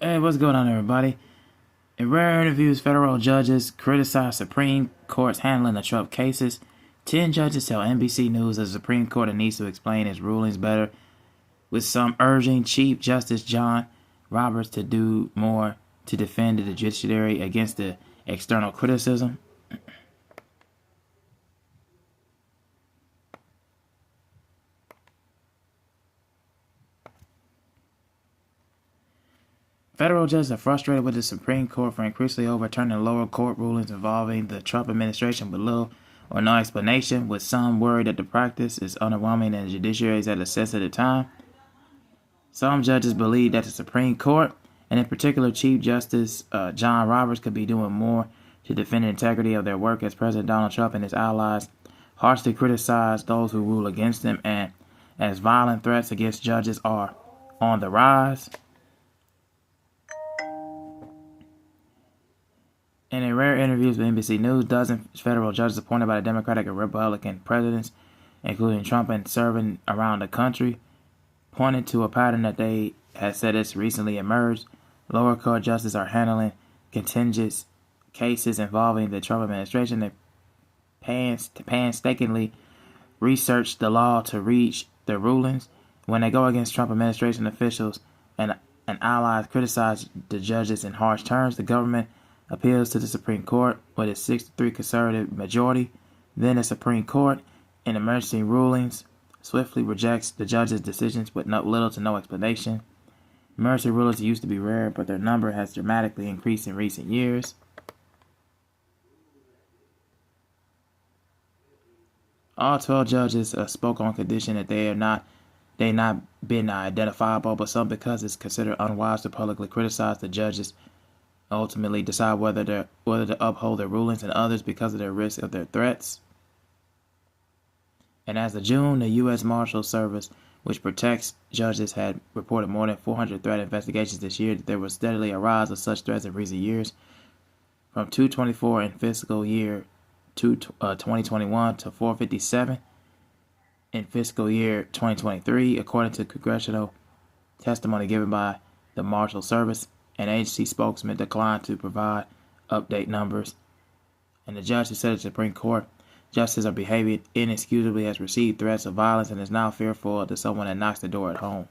Hey, what's going on, everybody? In rare interviews, federal judges criticize Supreme Court's handling of Trump cases. 10 judges tell NBC News that the Supreme Court needs to explain its rulings better, with some urging Chief Justice John Roberts to do more to defend the judiciary against the external criticism. Federal judges are frustrated with the Supreme Court for increasingly overturning lower court rulings involving the Trump administration with little or no explanation, with some worried that the practice is underwhelming and the judiciary is at a sensitive time. Some judges believe that the Supreme Court, and in particular Chief Justice John Roberts, could be doing more to defend the integrity of their work as President Donald Trump and his allies harshly criticize those who rule against them, and as violent threats against judges are on the rise. In a rare interviews with NBC News, dozens federal judges appointed by the Democratic and Republican presidents, including Trump, and serving around the country, pointed to a pattern that they had said has recently emerged. Lower court justices are handling contentious cases involving the Trump administration. They painstakingly research the law to reach their rulings. When they go against Trump administration officials and allies criticize the judges in harsh terms, the government appeals to the Supreme Court with a 6-3 conservative majority. Then the Supreme Court, in emergency rulings, swiftly rejects the judges' decisions with little to no explanation. Emergency rulings used to be rare, but their number has dramatically increased in recent years. All 12 judges spoke on condition that they not been identifiable, but some because it's considered unwise to publicly criticize the judges ultimately decide whether to uphold their rulings, and others because of their risk of their threats. And as of June, the U.S. Marshal Service, which protects judges, had reported more than 400 threat investigations this year. There was steadily a rise of such threats in recent years, from 224 in fiscal year 2021 to 457 in fiscal year 2023, according to congressional testimony given by the Marshal Service. An agency spokesman declined to provide update numbers. And the judge who said the Supreme Court justices are behaving inexcusably has received threats of violence and is now fearful of someone that knocks the door at home.